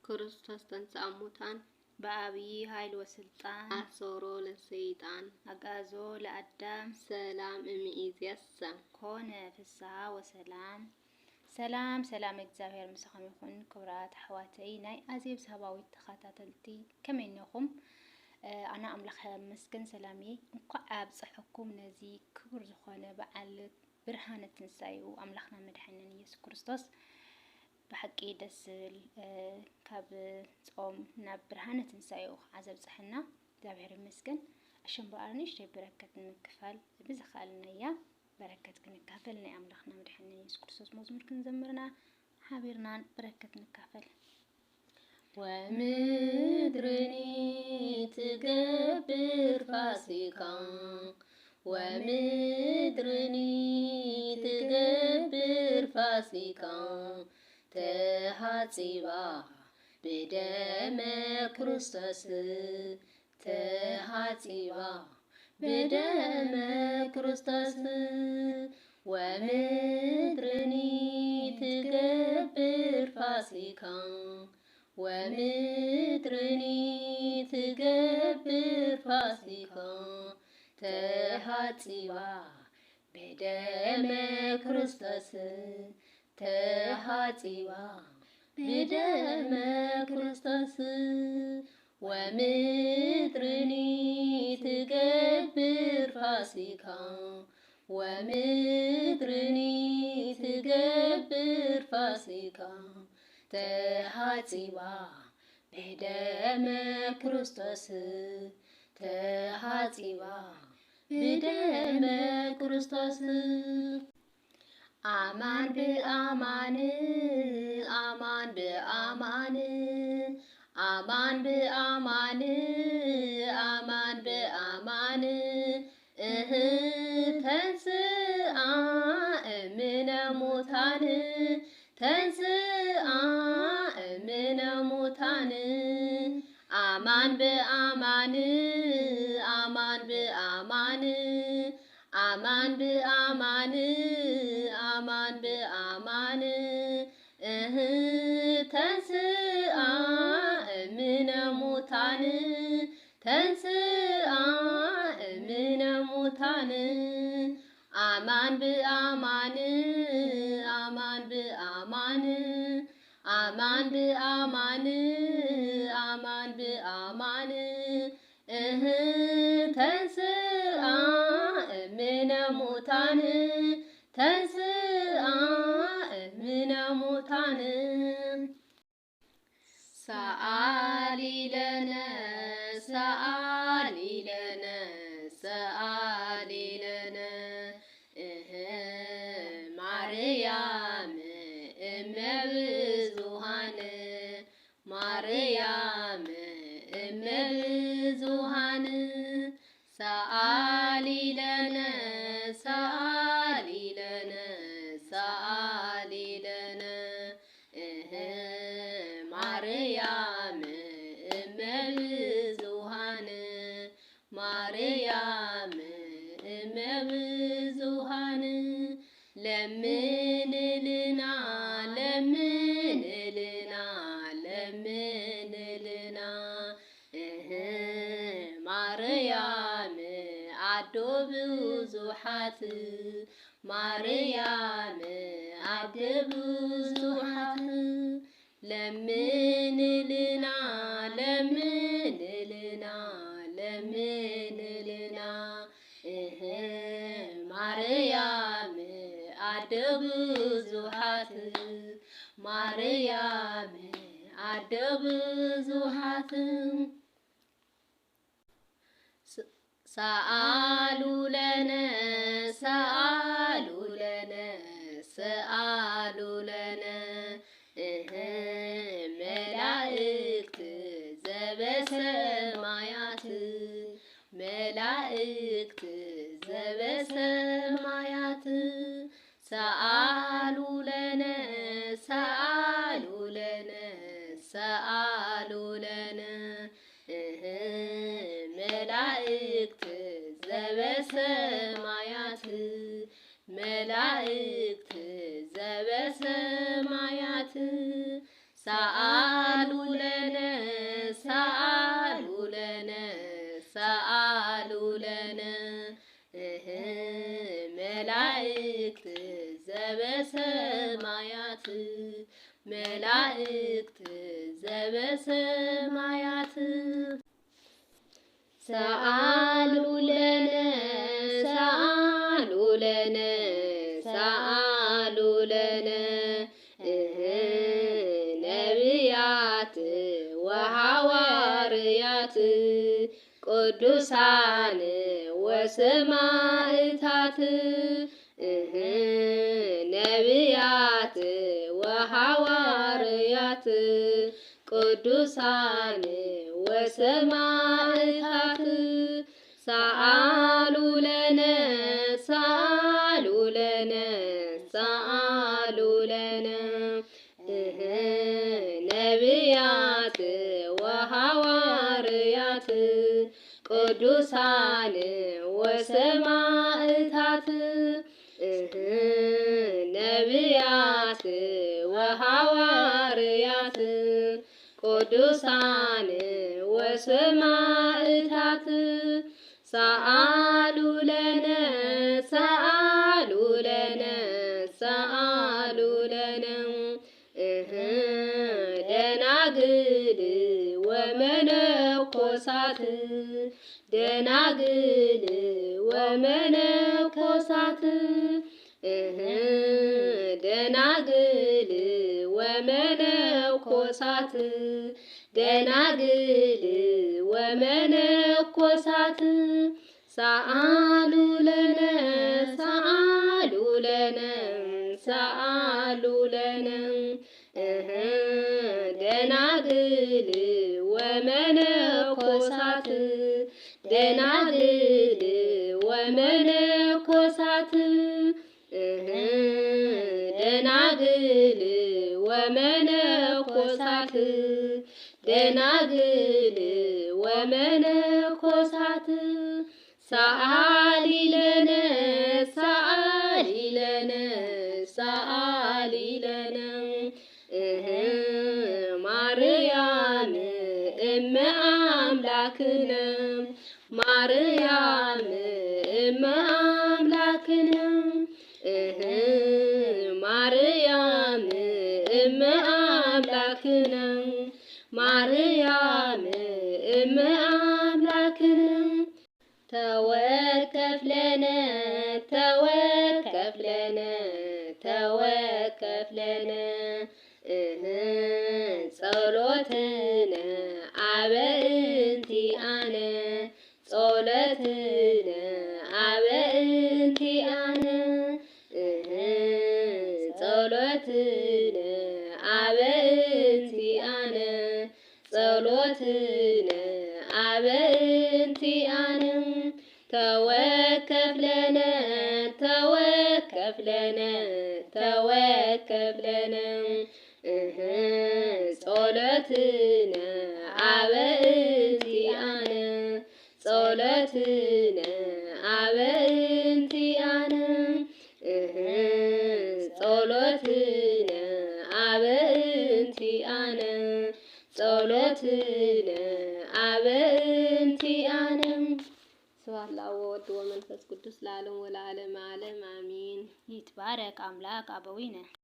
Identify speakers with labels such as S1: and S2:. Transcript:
S1: ክርስቶስ ተንሥአ እሙታን በአብይ ኃይል ወስልጣን አሰሮ ለሰይጣን አጋዞ ለአዳም ሰላም እምይእዜሰ ኮነ ፍስሐ ወሰላም። ሰላም እግዚአብሔር ምስኻም ይኹን። ክብራት ኣሕዋተይ ናይ ኣዜብ ሰባዊት ተኸታተልቲ ከመይ ኢኹም? ኣነ ኣምላኽ መስገን ሰላም እየ። እንኳዕ ኣብፅሕኩም ነዚ ክቡር ዝኾነ በዓል ብርሃነ ትንሳኤኡ ኣምላኽና መድሓኒና ኢየሱስ ክርስቶስ بحقي دسل كاب صوم ناب برهانة تنسايو عزب صحنا زابير مسكن عشان بقارنيش تي بركة نكفل بزخالنا يا بركة نكفلنا أملاخنا مدحنا يسوع كريستوس مزمور كنزمرنا حبيرنا بركة نكفل ومدرني تجبر فاسقا ومدرني تجبر فاسقا تحاتيبا بدم كريستوس تحاتيبا بدم كريستوس ومدرني تجبر فاسقا ومدرني تجبر فاسقا تحاتيبا بدم كريستوس تحاتيبا بدم كريستوس ومدرني تجبر فاسقا ومدرني تجبر فاسقا تحاتيبا بدم كريستوس تحاتيبا بدم كريستوس አማን በአማን አማን በአማን አማን በአማን አማን በአማን ተንሥአ እምነ ሙታን ተንሥአ እምነ ሙታን አማን በአማን አማን በአማን አማን በአማን አማን በአማን ተንሥአ እምነ ሙታን ተንሥአ እምነ ሙታን አማን በአማን አማን በአማን አማን በአማን አማን በአማን ተንሥአ እምነ ሙታን ተንሥአ እምነ ሙታን ሰአሊ ለነ ሰአሊ ለነ ሰአሊ ለነ ማርያም እመ ብዙኃን ማርያም እመ ብዙኃን ሰአሊ ለነ ሰአሊ ለነ ሰአሊ ለነ ማርያም እመ ብዙኃን ማርያም እመ ብዙኃን ለምንልና ለምንልና ለምንልና ማርያም አዶ ብዙኃት ማርያም አዶ ብዙኃት ለምንልና ለምንልና ለምንልና ማርያም አዶ ብዙኃት ማርያም አዶ ብዙኃት ሰአሉ ለነ ሰአሉ ለነ ሰአሉ ለነ መላእክት ዘበሰማያት መላእክት ዘበሰማያት ሰአሉ ለነ ሰአሉ ለነ ሰአሉ ለነ መላእክት ዘበሰማያት መላእክት ዘበሰማያት ሰአሉ አማልክት ዘበሰማያት ሰአሉ ለነ ሰአሉ ለነ ሰአሉ ለነ ነቢያት ወሐዋርያት ቅዱሳን ወሰማዕታት ነቢያት ወሐዋርያት ቅዱሳን ወሰማዕታት ሰአሉ ለነ ሰአሉ ለነ ሰአሉ ለነ ነቢያት ወሐዋርያት ቅዱሳን ወሰማዕታት ነቢያት ወሐዋርያት ቅዱሳን ወሰማዕታት ሰአሉ ለነ ሰአሉ ለነ ሰአሉ ለነ ደናግል ወመነኮሳት ደናግል ወመነኮሳት ደናግል ወመነኮሳት ደናግል ወመነኮሳት ሰአሉ ለነ ሰአሉ ለነ ሰአሉ ለነ ደናግል ወመነኮሳት ደናግል ወመነኮሳት ደናግል ወመነኮሳት ደናግል ወመነኮሳት ሰአሊ ለነ ሰአሊ ለነ ሰአሊ ለነ ማርያም እመ አምላክነ ማርያም እመ አምላክነ ማርያም እመ አምላክነ ማርያም እመ አምላክነ ተወከፍ ለነ ተወከፍ ለነ ተወከፍ ለነ ጸሎትነ አበ እንቲአነ ጸሎትነ አበ እንቲአነ ጸሎትነ አበ እንቲአነ ጸሎትነ አበ እንቲአነ ተወከፍ ለነ ተወከፍ ለነ ተወከፍ ለነ ጸሎትነ አበ እንቲአነ ጸሎትነ አበ እንቲአነ ጸሎትነ አበ እንቲአነ ጸሎትነ አበ እንቲአነ ስብሐት ለአብ ወወልድ ወመንፈስ ቅዱስ ለዓለም ወለዓለመ ዓለም አሜን። ይትባረክ አምላክ አበዊነ